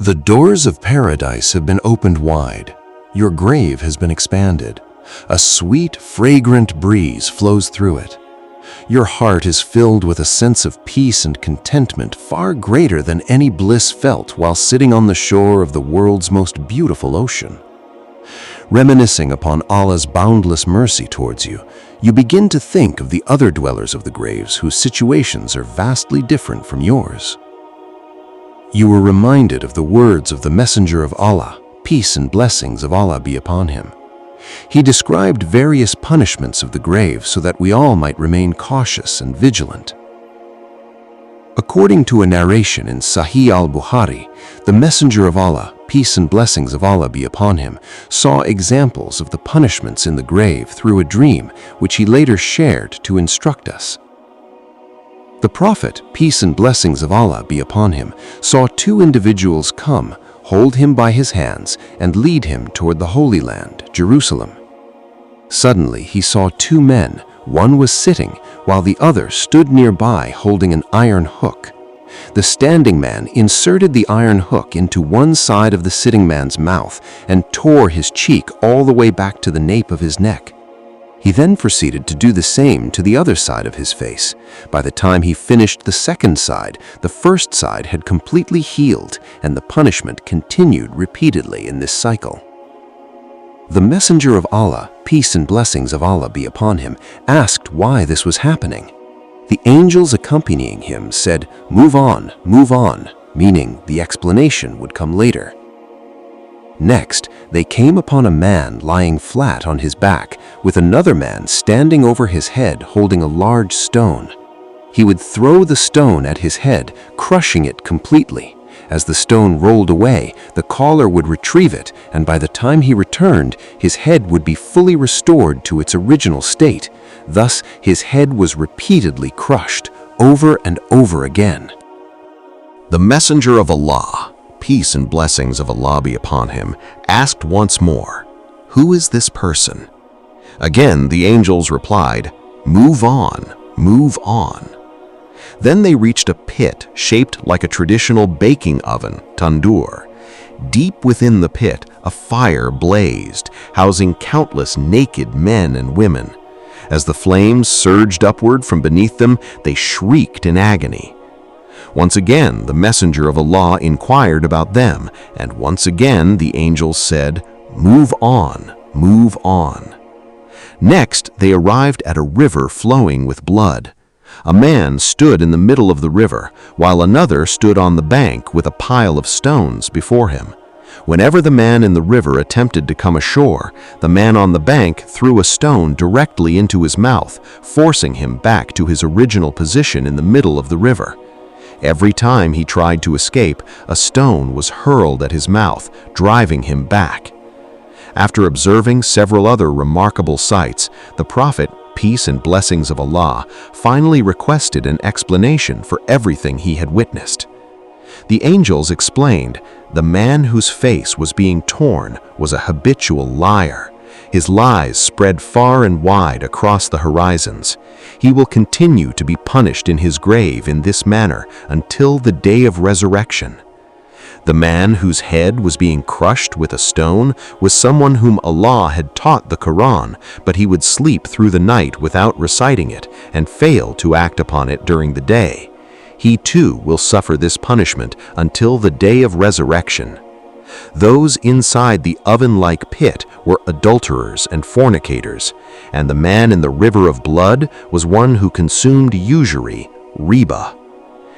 The doors of paradise have been opened wide. Your grave has been expanded. A sweet, fragrant breeze flows through it. Your heart is filled with a sense of peace and contentment far greater than any bliss felt while sitting on the shore of the world's most beautiful ocean. Reminiscing upon Allah's boundless mercy towards you, you begin to think of the other dwellers of the graves whose situations are vastly different from yours. You were reminded of the words of the Messenger of Allah, peace and blessings of Allah be upon him. He described various punishments of the grave so that we all might remain cautious and vigilant. According to a narration in Sahih al-Bukhari, the Messenger of Allah, peace and blessings of Allah be upon him, saw examples of the punishments in the grave through a dream which he later shared to instruct us. The Prophet, peace and blessings of Allah be upon him, saw two individuals come, hold him by his hands, and lead him toward the Holy Land, Jerusalem. Suddenly he saw two men, one was sitting, while the other stood nearby holding an iron hook. The standing man inserted the iron hook into one side of the sitting man's mouth and tore his cheek all the way back to the nape of his neck. He then proceeded to do the same to the other side of his face. By the time he finished the second side, the first side had completely healed, and the punishment continued repeatedly in this cycle. The Messenger of Allah, peace and blessings of Allah be upon him, asked why this was happening. The angels accompanying him said, move on, meaning the explanation would come later. Next, they came upon a man lying flat on his back, with another man standing over his head holding a large stone. He would throw the stone at his head, crushing it completely. As the stone rolled away, the caller would retrieve it, and by the time he returned, his head would be fully restored to its original state. Thus, his head was repeatedly crushed, over and over again. The Messenger of Allah, peace and blessings of Allah be upon him, asked once more, "Who is this person?" Again, the angels replied, "Move on, move on." Then they reached a pit shaped like a traditional baking oven, tandoor. Deep within the pit, a fire blazed, housing countless naked men and women. As the flames surged upward from beneath them, they shrieked in agony. Once again, the Messenger of Allah inquired about them, and once again the angels said, "Move on, move on." Next, they arrived at a river flowing with blood. A man stood in the middle of the river, while another stood on the bank with a pile of stones before him. Whenever the man in the river attempted to come ashore, the man on the bank threw a stone directly into his mouth, forcing him back to his original position in the middle of the river. Every time he tried to escape, a stone was hurled at his mouth, driving him back. After observing several other remarkable sights, the Prophet, peace and blessings of Allah, finally requested an explanation for everything he had witnessed. The angels explained, the man whose face was being torn was a habitual liar. His lies spread far and wide across the horizons. He will continue to be punished in his grave in this manner until the day of resurrection. The man whose head was being crushed with a stone was someone whom Allah had taught the Quran, but he would sleep through the night without reciting it and fail to act upon it during the day. He too will suffer this punishment until the day of resurrection. Those inside the oven-like pit were adulterers and fornicators, and the man in the river of blood was one who consumed usury, Riba.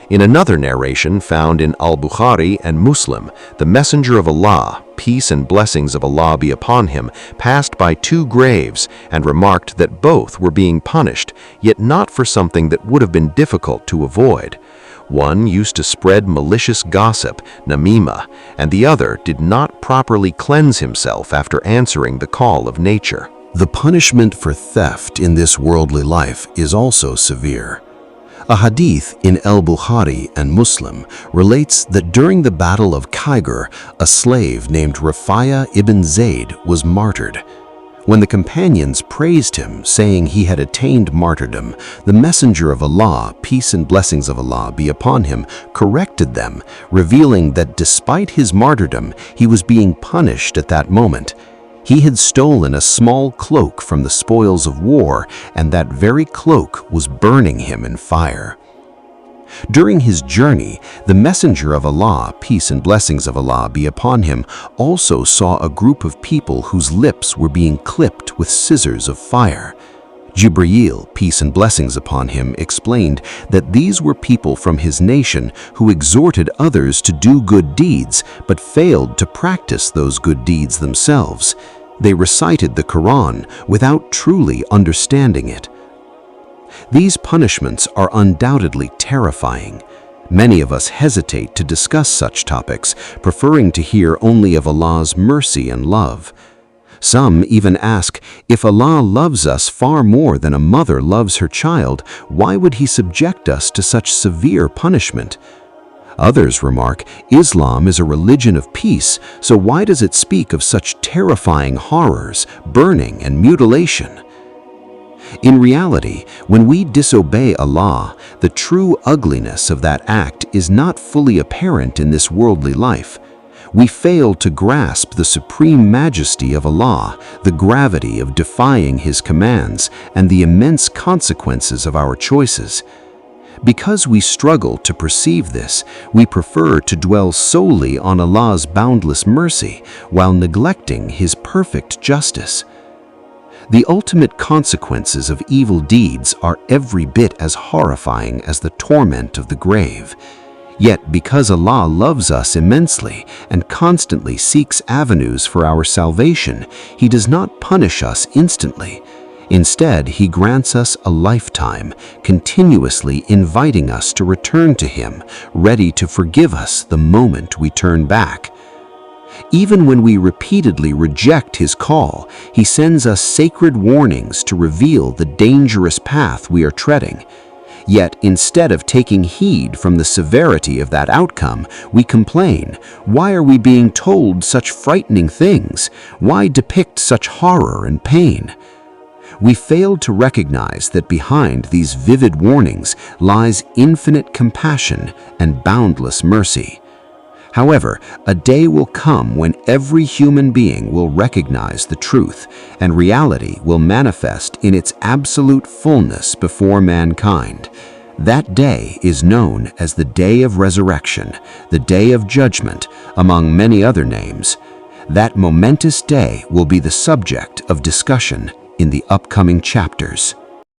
In another narration found in al-Bukhari and Muslim, the Messenger of Allah, peace and blessings of Allah be upon him, passed by two graves and remarked that both were being punished, yet not for something that would have been difficult to avoid. One used to spread malicious gossip, namima, and the other did not properly cleanse himself after answering the call of nature. The punishment for theft in this worldly life is also severe. A hadith in al-Bukhari and Muslim relates that during the Battle of Khyber, a slave named Rafaya ibn Zayd was martyred. When the companions praised him, saying he had attained martyrdom, the messenger of Allah, peace and blessings of Allah be upon him, corrected them, revealing that despite his martyrdom, he was being punished at that moment. He had stolen a small cloak from the spoils of war, and that very cloak was burning him in fire. During his journey, the messenger of Allah, peace and blessings of Allah be upon him, also saw a group of people whose lips were being clipped with scissors of fire. Jibreel, peace and blessings upon him, explained that these were people from his nation who exhorted others to do good deeds but failed to practice those good deeds themselves. They recited the Quran without truly understanding it. These punishments are undoubtedly terrifying. Many of us hesitate to discuss such topics, preferring to hear only of Allah's mercy and love. Some even ask, if Allah loves us far more than a mother loves her child, why would He subject us to such severe punishment? Others remark, Islam is a religion of peace, so why does it speak of such terrifying horrors, burning and mutilation? In reality, when we disobey Allah, the true ugliness of that act is not fully apparent in this worldly life. We fail to grasp the supreme majesty of Allah, the gravity of defying His commands, and the immense consequences of our choices. Because we struggle to perceive this, we prefer to dwell solely on Allah's boundless mercy while neglecting His perfect justice. The ultimate consequences of evil deeds are every bit as horrifying as the torment of the grave. Yet because Allah loves us immensely and constantly seeks avenues for our salvation, He does not punish us instantly. Instead, He grants us a lifetime, continuously inviting us to return to Him, ready to forgive us the moment we turn back. Even when we repeatedly reject His call, He sends us sacred warnings to reveal the dangerous path we are treading. Yet, instead of taking heed from the severity of that outcome, we complain, why are we being told such frightening things? Why depict such horror and pain? We fail to recognize that behind these vivid warnings lies infinite compassion and boundless mercy. However, a day will come when every human being will recognize the truth, and reality will manifest in its absolute fullness before mankind. That day is known as the Day of Resurrection, the Day of Judgment, among many other names. That momentous day will be the subject of discussion in the upcoming chapters.